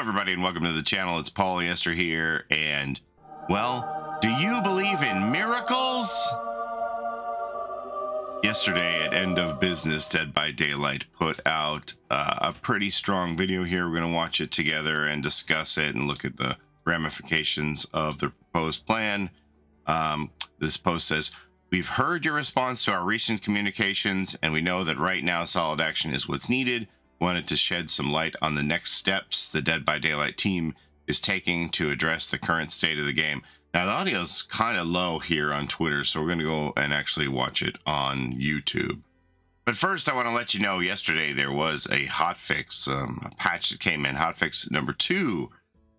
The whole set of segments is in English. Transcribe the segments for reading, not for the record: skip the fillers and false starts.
everybody, and welcome to the channel. It's Paulie, Esther here, and, well, do you believe in miracles? Yesterday at End of Business, Dead by Daylight put out a pretty strong video here. We're going to watch it together and discuss it and look at the ramifications of the proposed plan. This post says, "We've heard your response to our recent communications, and we know that right now solid action is what's needed. Wanted to shed some light on the next steps the Dead by Daylight team is taking to address the current state of the game." Now, the audio's kind of low here on Twitter, so we're going to go and actually watch it on YouTube. But first, I want to let you know, yesterday there was a hotfix, a patch that came in, hotfix number 2.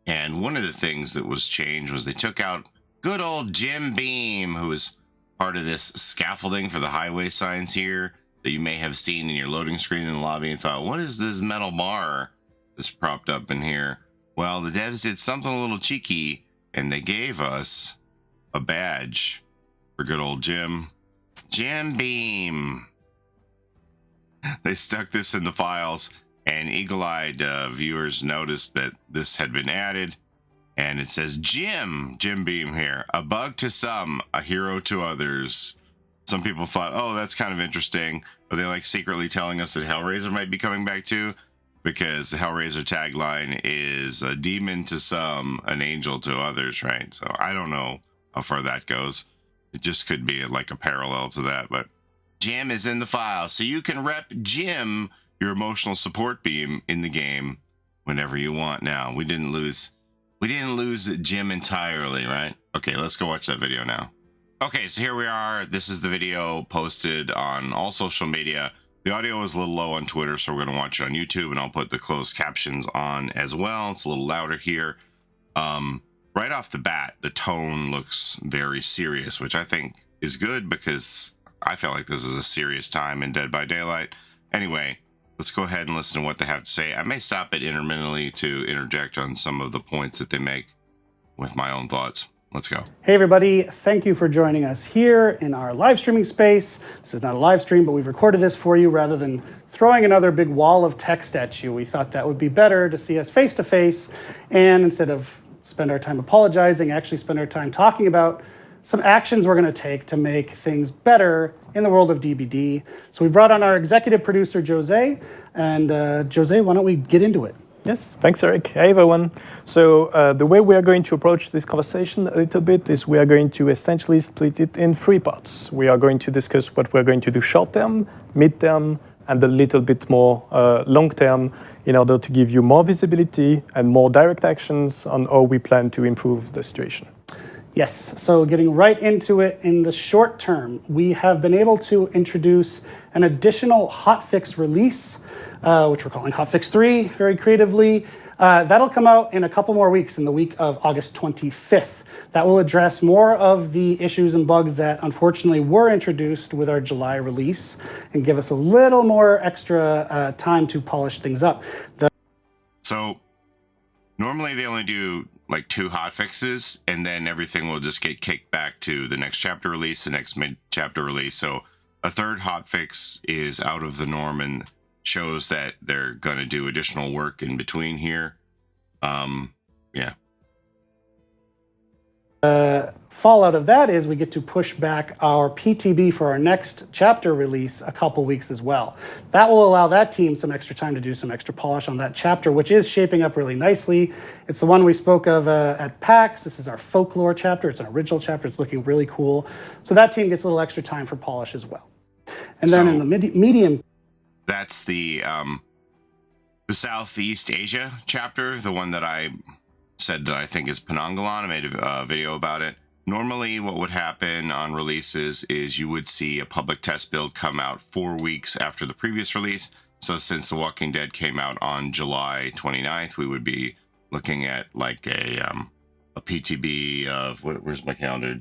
And one of the things that was changed was they took out good old Jim Beam, who was part of this scaffolding for the highway signs here that you may have seen in your loading screen in the lobby and thought, what is this metal bar that's propped up in here? Well, the devs did something a little cheeky, and they gave us a badge for good old Jim Beam. They stuck this in the files, and eagle-eyed viewers noticed that this had been added, and it says Jim Beam here, a bug to some, a hero to others. Some people thought, oh, that's kind of interesting. Are they like secretly telling us that Hellraiser might be coming back too? Because the Hellraiser tagline is a demon to some, an angel to others, right? So I don't know how far that goes. It just could be like a parallel to that, but Jim is in the file. So you can rep Jim, your emotional support beam, in the game whenever you want now. We didn't lose Jim entirely, right? Okay, let's go watch that video now. Okay, so here we are. This is the video posted on all social media. The audio is a little low on Twitter, so we're going to watch it on YouTube, and I'll put the closed captions on as well. It's a little louder here. Right off the bat, the tone looks very serious, which I think is good because I feel like this is a serious time in Dead by Daylight. Anyway, let's go ahead and listen to what they have to say. I may stop it intermittently to interject on some of the points that they make with my own thoughts. Let's go. Hey everybody, thank you for joining us here in our live streaming space. This is not a live stream, but we've recorded this for you rather than throwing another big wall of text at you. We thought that would be better to see us face to face, and instead of spend our time apologizing, actually spend our time talking about some actions we're going to take to make things better in the world of DBD. So we brought on our executive producer, Jose, and Jose, why don't we get into it? Yes, thanks, Eric. Hey, everyone. So the way we are going to approach this conversation a little bit is we are going to essentially split it in 3 parts. We are going to discuss what we're going to do short-term, mid-term, and a little bit more long-term in order to give you more visibility and more direct actions on how we plan to improve the situation. Yes, so getting right into it, in the short term, we have been able to introduce an additional hotfix release, which we're calling Hotfix 3, very creatively. That'll come out in a couple more weeks, in the week of August 25th. That will address more of the issues and bugs that unfortunately were introduced with our July release and give us a little more extra time to polish things up. So normally they only do like 2 hotfixes, and then everything will just get kicked back to the next chapter release, the next mid-chapter release. So a 3rd hotfix is out of the norm and shows that they're going to do additional work in between here. Yeah. Fallout of that is we get to push back our PTB for our next chapter release a couple weeks as well. That will allow that team some extra time to do some extra polish on that chapter, which is shaping up really nicely. It's the one we spoke of at PAX. This is our folklore chapter. It's an original chapter. It's looking really cool. So that team gets a little extra time for polish as well. And then in the medium... That's the Southeast Asia chapter, the one that I said that I think is Penangalan. I made a video about it. Normally what would happen on releases is you would see a public test build come out 4 weeks after the previous release. So since The Walking Dead came out on July 29th, we would be looking at like a PTB of, where's my calendar?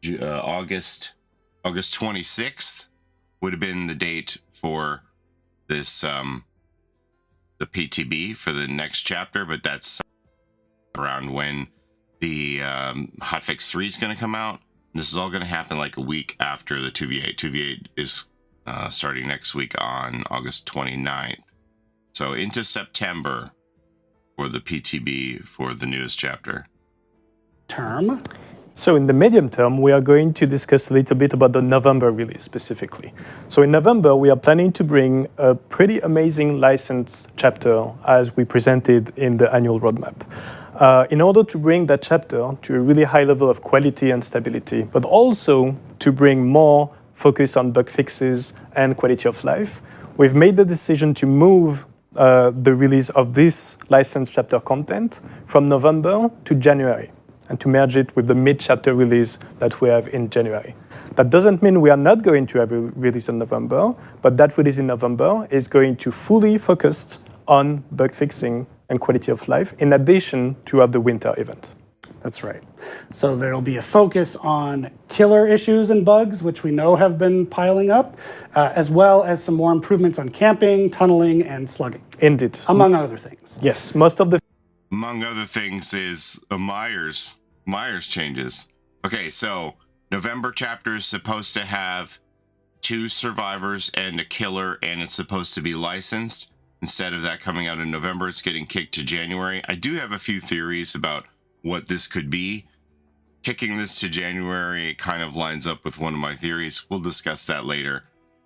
August 26th would have been the date for this the PTB for the next chapter, but that's around when the hotfix 3 is going to come out. This is all going to happen like a week after the 2v8. 2v8 is starting next week on August 29th. So into September, for the PTB for the newest chapter? Term. So in the medium term, we are going to discuss a little bit about the November release specifically. So in November, we are planning to bring a pretty amazing licensed chapter as we presented in the annual roadmap. In order to bring that chapter to a really high level of quality and stability, but also to bring more focus on bug fixes and quality of life, we've made the decision to move the release of this licensed chapter content from November to January, and to merge it with the mid-chapter release that we have in January. That doesn't mean we are not going to have a release in November, but that release in November is going to fully focus on bug fixing and quality of life, in addition to have the winter event. That's right. So there'll be a focus on killer issues and bugs, which we know have been piling up, as well as some more improvements on camping, tunneling, and slugging. Indeed. Among other things. Yes, most of the Among other things is a Myers changes. Okay, so November chapter is supposed to have 2 survivors and a killer, and it's supposed to be licensed. Instead of that coming out in November, it's getting kicked to January. I do have a few theories about what this could be. Kicking this to January kind of lines up with one of my theories. We'll discuss that later.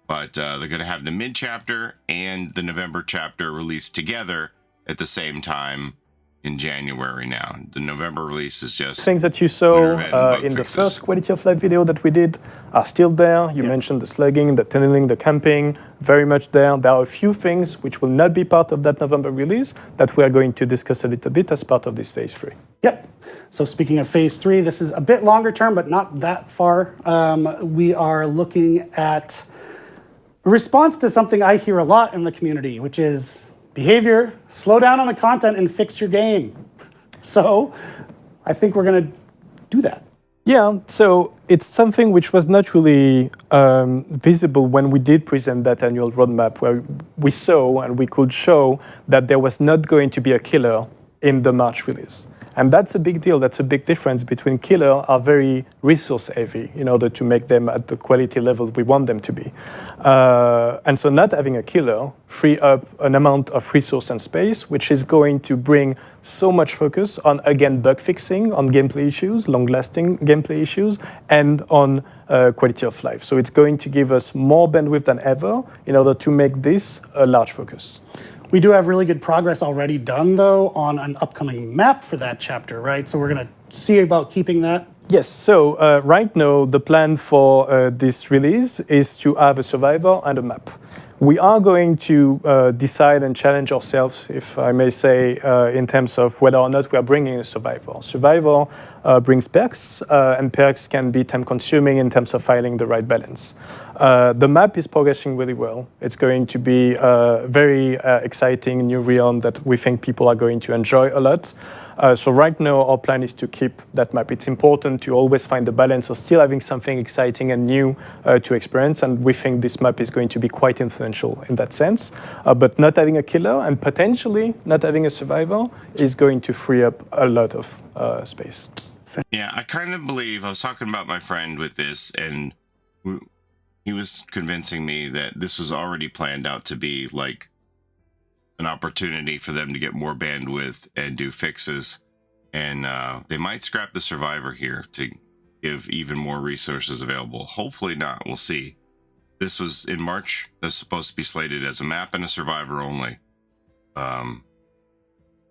But they're going to have the mid chapter and the November chapter released together at the same time in January now. The November release is just things that you saw in the first quality of life video that we did are still there. You mentioned the slugging, the tunneling, the camping, very much there. There are a few things which will not be part of that November release that we are going to discuss a little bit as part of this phase 3. Yep. So speaking of phase 3, this is a bit longer term, but not that far. We are looking at a response to something I hear a lot in the community, which is behavior, slow down on the content and fix your game. So I think we're going to do that. Yeah, so it's something which was not really visible when we did present that annual roadmap, where we saw and we could show that there was not going to be a killer in the March release. And that's a big deal. That's a big difference between killer are very resource heavy in order to make them at the quality level we want them to be. And so not having a killer free up an amount of resource and space, which is going to bring so much focus on, again, bug fixing, on gameplay issues, long-lasting gameplay issues, and on quality of life. So it's going to give us more bandwidth than ever in order to make this a large focus. We do have really good progress already done, though, on an upcoming map for that chapter, right? So we're going to see about keeping that. Yes, so right now the plan for this release is to have a survivor and a map. We are going to decide and challenge ourselves, if I may say, in terms of whether or not we are bringing a survivor. Survivor brings perks, and perks can be time-consuming in terms of finding the right balance. The map is progressing really well. It's going to be a very exciting new realm that we think people are going to enjoy a lot. So right now, our plan is to keep that map. It's important to always find the balance of still having something exciting and new to experience, and we think this map is going to be quite influential in that sense. But not having a killer and potentially not having a survivor is going to free up a lot of space. Yeah, I kind of believe, I was talking about my friend with this, and he was convincing me that this was already planned out to be like an opportunity for them to get more bandwidth and do fixes. And they might scrap the survivor here to give even more resources available. Hopefully not, we'll see. This was in March. That's supposed to be slated as a map and a survivor only. I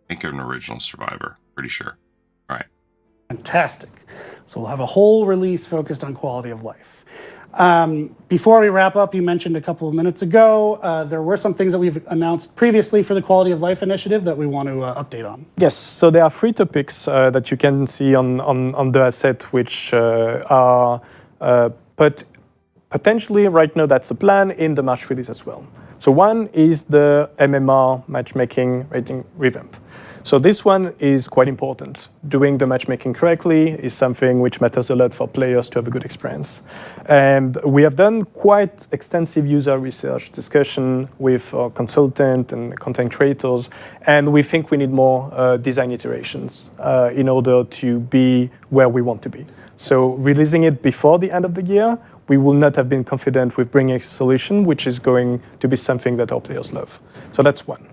think an original survivor, pretty sure. All right. Fantastic. So we'll have a whole release focused on quality of life. Before we wrap up, you mentioned a couple of minutes ago, there were some things that we've announced previously for the Quality of Life initiative that we want to update on. Yes, so there are 3 topics that you can see on the asset, which are potentially right now that's a plan in the March release as well. So one is the MMR matchmaking rating revamp. So this one is quite important. Doing the matchmaking correctly is something which matters a lot for players to have a good experience. And we have done quite extensive user research discussion with our consultant and content creators, and we think we need more design iterations in order to be where we want to be. So releasing it before the end of the year, we will not have been confident with bringing a solution which is going to be something that our players love. So that's one.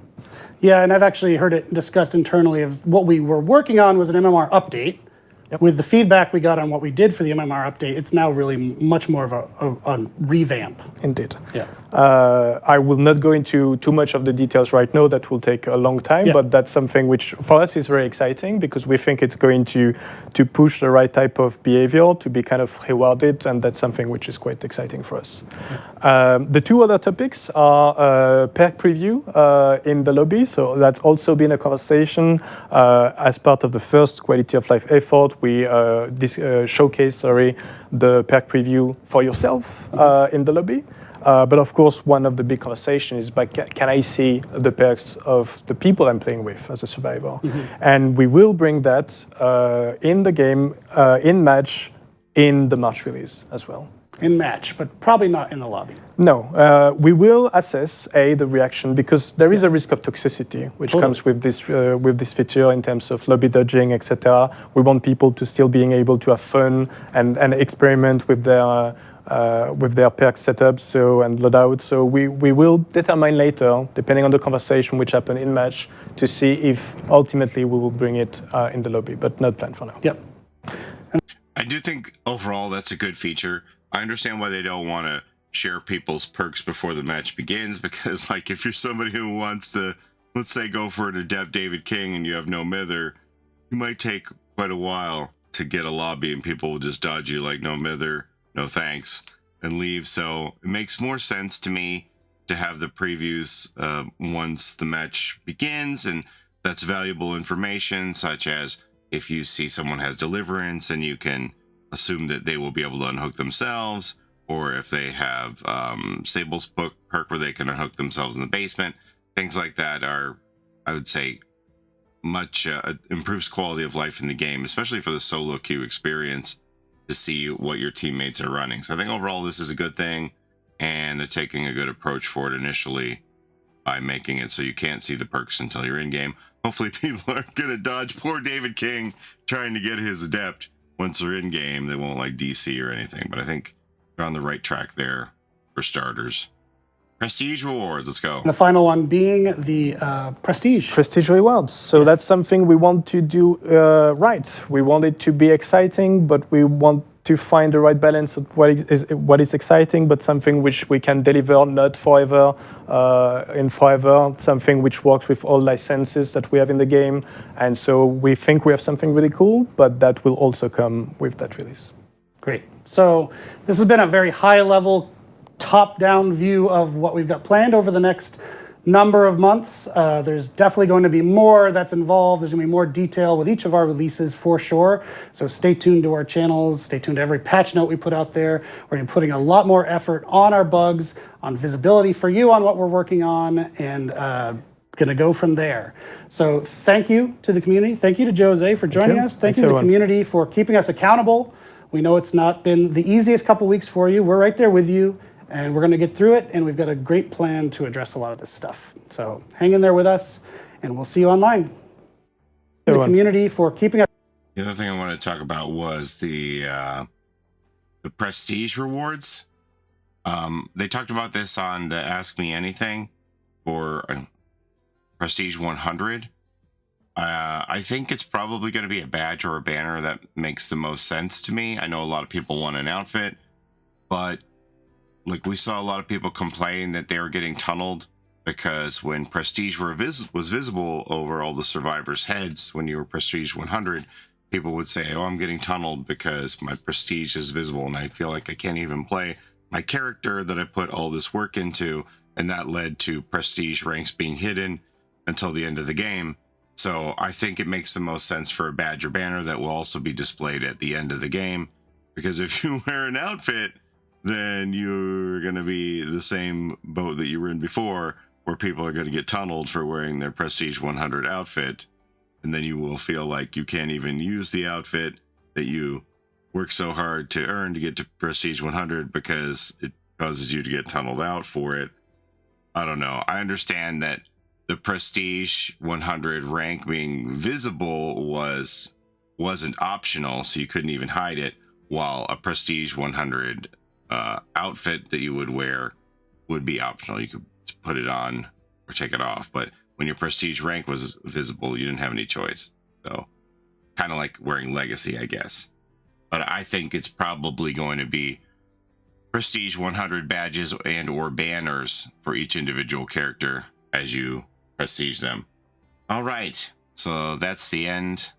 Yeah, and I've actually heard it discussed internally of what we were working on was an MMR update. Yep. With the feedback we got on what we did for the MMR update, it's now really much more of a revamp. Indeed. Yeah. I will not go into too much of the details right now. That will take a long time, Yeah. but that's something which for us is very exciting because we think it's going to push the right type of behavior to be kind of rewarded, and that's something which is quite exciting for us. The two other topics are perk preview in the lobby. So that's also been a conversation as part of the first quality of life effort. We showcase the perk preview for yourself in the lobby. But of course, one of the big conversations is, can I see the perks of the people I'm playing with as a survivor? And we will bring that in the game, in match, in the March release as well. In match, but probably not in the lobby. No, we will assess the reaction because there is a risk of toxicity which comes with this feature in terms of lobby dodging, etc. We want people to still being able to have fun and experiment with their perk setups and loadouts. So we will determine later, depending on the conversation which happen in match, to see if ultimately we will bring it in the lobby, but not planned for now. Yep. I do think overall that's a good feature. I understand why they don't want to share people's perks before the match begins, because like if you're somebody who wants to, let's say, go for an adept David King and you have no mither, you might take quite a while to get a lobby and people will just dodge you like no mither, no thanks, and leave. So it makes more sense to me to have the previews once the match begins, and that's valuable information, such as if you see someone has deliverance and you can assume that they will be able to unhook themselves, or if they have Sable's perk where they can unhook themselves in the basement. Things like that are, I would say, much improves quality of life in the game, especially for the solo queue experience, to see what your teammates are running. So I think overall this is a good thing, and they're taking a good approach for it initially by making it so you can't see the perks until you're in game. Hopefully people aren't going to dodge poor David King trying to get his adept. Once they're in game, they won't like DC or anything, but I think they're on the right track there for starters. Prestige rewards, let's go. And the final one being the prestige. Prestige rewards. So Yes. that's something we want to do right. We want it to be exciting, but we want to find the right balance of what is exciting, but something which we can deliver not forever, something which works with all licenses that we have in the game. And so we think we have something really cool, but that will also come with that release. Great. So this has been a very high-level, top-down view of what we've got planned over the next number of months. There's definitely going to be more that's involved. There's going to be more detail with each of our releases for sure. So stay tuned to our channels. Stay tuned to every patch note we put out there. We're going to be putting a lot more effort on our bugs, on visibility for you on what we're working on, and going to go from there. So thank you to the community. Thank you to Jose for joining us. Thank you to the community for keeping us accountable. We know it's not been the easiest couple weeks for you. We're right there with you. And we're going to get through it, and we've got a great plan to address a lot of this stuff. So hang in there with us, and we'll see you online. The community for keeping us. The other thing I wanted to talk about was the prestige rewards. They talked about this on the Ask Me Anything for Prestige 100. I think it's probably going to be a badge or a banner that makes the most sense to me. I know a lot of people want an outfit, but like we saw a lot of people complain that they were getting tunneled because when Prestige was visible over all the survivors' heads when you were Prestige 100, people would say, oh, I'm getting tunneled because my Prestige is visible and I feel like I can't even play my character that I put all this work into, and that led to Prestige ranks being hidden until the end of the game. So I think it makes the most sense for a badge or banner that will also be displayed at the end of the game, because if you wear an outfit, then you're going to be the same boat that you were in before, where people are going to get tunneled for wearing their Prestige 100 outfit. And then you will feel like you can't even use the outfit that you worked so hard to earn to get to Prestige 100 because it causes you to get tunneled out for it. I don't know. I understand that the Prestige 100 rank being visible wasn't optional, so you couldn't even hide it, while a Prestige 100 outfit that you would wear would be optional. You could put it on or take it off, but when your prestige rank was visible, you didn't have any choice. So kind of like wearing legacy, I guess. But I think it's probably going to be prestige 100 badges and or banners for each individual character as you prestige them. All right, so that's the end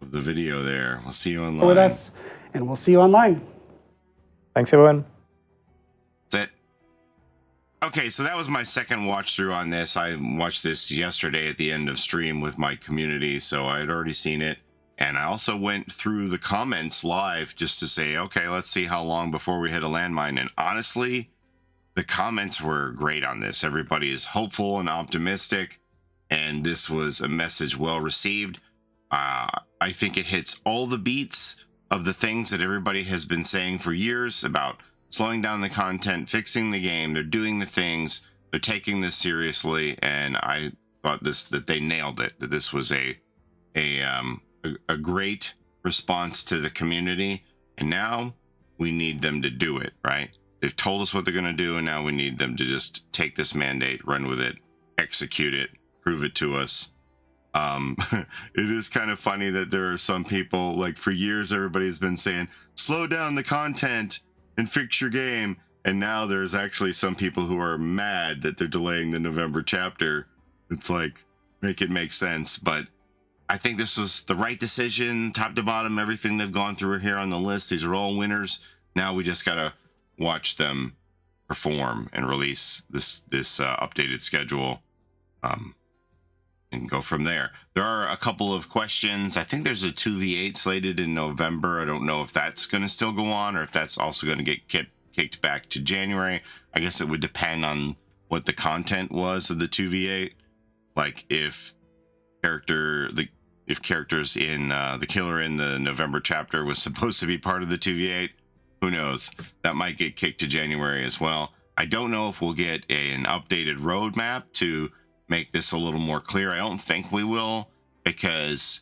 of the video there. We'll see you online. With us, and we'll see you online. Thanks, everyone. That's it. Okay, so that was my second watch through on this. I watched this yesterday at the end of stream with my community, so I had already seen it. And I also went through the comments live just to say, okay, let's see how long before we hit a landmine. And honestly, the comments were great on this. Everybody is hopeful and optimistic, and this was a message well received. I think it hits all the beats of the things that everybody has been saying for years about slowing down the content, fixing the game. They're doing the things. They're taking this seriously, and I thought that they nailed it. That this was a great response to the community, and now we need them to do it, right? They've told us what they're going to do, and now we need them to just take this mandate, run with it, execute it, prove it to us. It is kind of funny that there are some people, like for years everybody's been saying slow down the content and fix your game, and now there's actually some people who are mad that they're delaying the November chapter. It's like, make it make sense. But I think this was the right decision, top to bottom. Everything they've gone through here on the list, these are all winners. Now we just gotta watch them perform and release this updated schedule, and go from there. There are a couple of questions. I think there's a 2v8 slated in November. I don't know if that's going to still go on or if that's also going to get kicked back to January. I guess it would depend on what the content was of the 2v8. Like if characters in the killer in the November chapter was supposed to be part of the 2v8, who knows? That might get kicked to January as well. I don't know if we'll get an updated roadmap to make this a little more clear. I don't think we will, because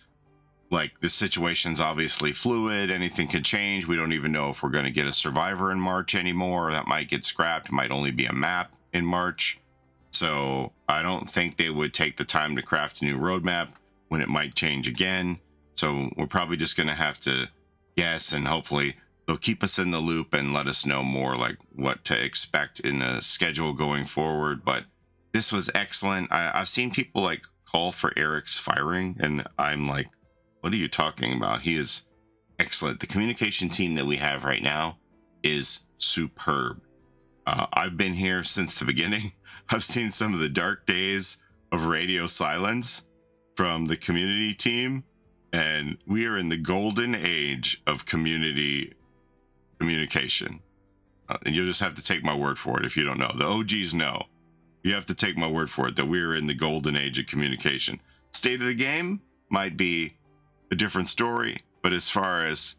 like the situation's obviously fluid. Anything could change. We don't even know if we're going to get a survivor in March anymore. That might get scrapped. It might only be a map in March. So I don't think they would take the time to craft a new roadmap when it might change again. So we're probably just going to have to guess, and hopefully they'll keep us in the loop and let us know more like what to expect in a schedule going forward. But this was excellent. I've seen people like call for Eric's firing, and I'm like, what are you talking about? He is excellent. The communication team that we have right now is superb. I've been here since the beginning. I've seen some of the dark days of radio silence from the community team, and we are in the golden age of community communication. And you'll just have to take my word for it if you don't know. The OGs know. You have to take my word for it that we're in the golden age of communication. State of the game might be a different story, but as far as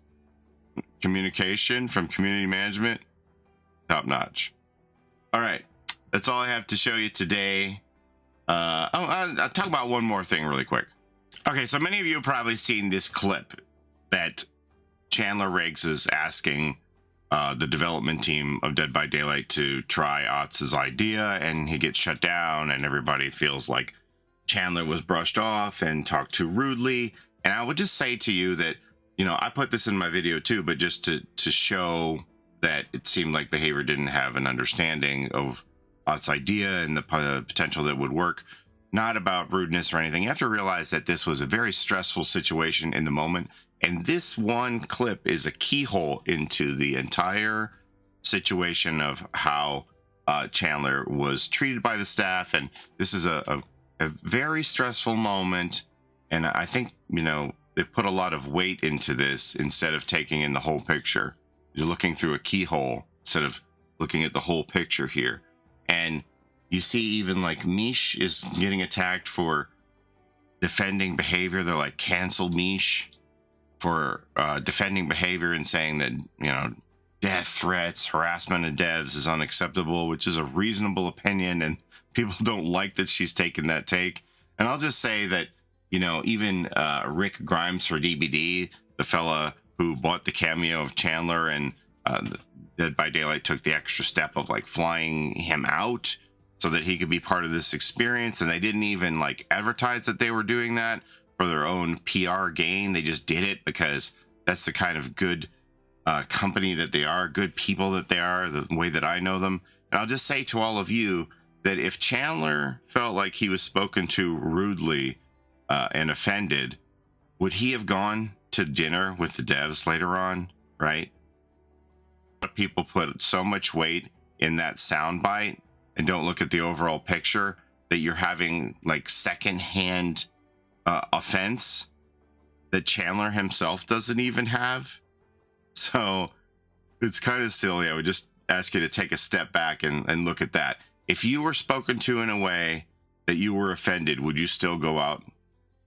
communication from community management, top notch. All right, that's all I have to show you today. I'll talk about one more thing really quick. Okay, so many of you have probably seen this clip that Chandler Riggs is asking the development team of Dead by Daylight to try Otz's idea, and he gets shut down, and everybody feels like Chandler was brushed off and talked too rudely. And I would just say to you that, you know, I put this in my video too, but just to show that it seemed like behavior didn't have an understanding of Otz's idea and the potential that would work. Not about rudeness or anything. You have to realize that this was a very stressful situation in the moment. And this one clip is a keyhole into the entire situation of how Chandler was treated by the staff. And this is a very stressful moment. And I think, you know, they put a lot of weight into this instead of taking in the whole picture. You're looking through a keyhole instead of looking at the whole picture here. And you see even like Mish is getting attacked for defending behavior. They're like, cancel Mish for defending behavior and saying that, you know, death threats, harassment of devs is unacceptable, which is a reasonable opinion, and people don't like that she's taken that take. And I'll just say that, you know, even Rick Grimes for DBD, the fella who bought the cameo of Chandler and Dead by Daylight took the extra step of like flying him out so that he could be part of this experience. And they didn't even like advertise that they were doing that for their own PR gain. They just did it because that's the kind of good company that they are, good people that they are, the way that I know them. And I'll just say to all of you that if Chandler felt like he was spoken to rudely and offended, would he have gone to dinner with the devs later on, right? People put so much weight in that soundbite and don't look at the overall picture that you're having like secondhand offense that Chandler himself doesn't even have. So it's kind of silly. I would just ask you to take a step back and look at that. If you were spoken to in a way that you were offended, would you still go out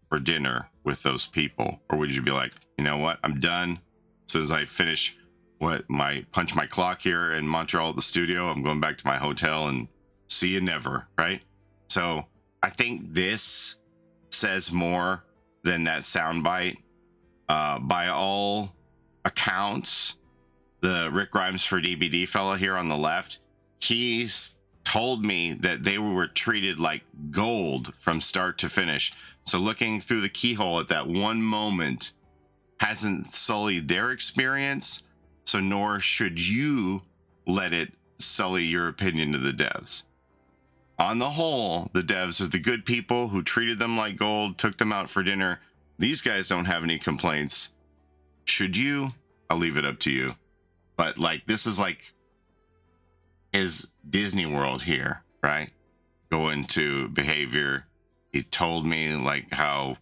for dinner with those people? Or would you be like, you know what, I'm done. As soon as I finish punch my clock here in Montreal at the studio, I'm going back to my hotel and see you never, right? So I think this says more than that soundbite. By all accounts, the Rick Grimes for DBD fella here on the left, he's told me that they were treated like gold from start to finish. So looking through the keyhole at that one moment hasn't sullied their experience, so nor should you let it sully your opinion of the devs. On the whole, the devs are the good people who treated them like gold, took them out for dinner. These guys don't have any complaints. Should you? I'll leave it up to you. But like, this is like his Disney World here, right? Going to behavior. He told me like how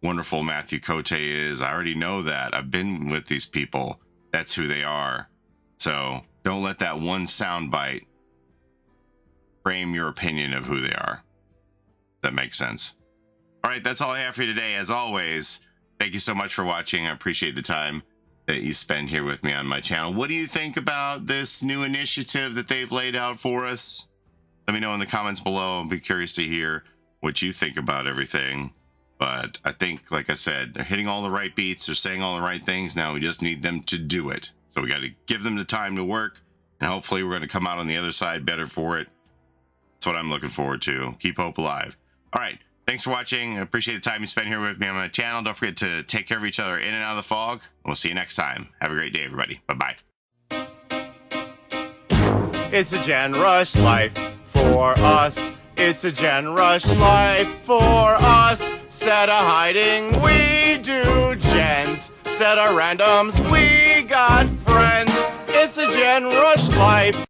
wonderful Matthew Cote is. I already know that. I've been with these people. That's who they are. So don't let that one soundbite frame your opinion of who they are. That makes sense. All right, that's all I have for you today. As always, thank you so much for watching. I appreciate the time that you spend here with me on my channel. What do you think about this new initiative that they've laid out for us? Let me know in the comments below. I'll be curious to hear what you think about everything. But I think, like I said, they're hitting all the right beats. They're saying all the right things. Now we just need them to do it. So we got to give them the time to work. And hopefully we're going to come out on the other side better for it. That's what I'm looking forward to. Keep hope alive. All right. Thanks for watching. I appreciate the time you spent here with me on my channel. Don't forget to take care of each other in and out of the fog. We'll see you next time. Have a great day, everybody. Bye-bye. It's a Gen Rush life for us. It's a Gen Rush life for us. Set a hiding, we do gens. Set a randoms, we got friends. It's a Gen Rush life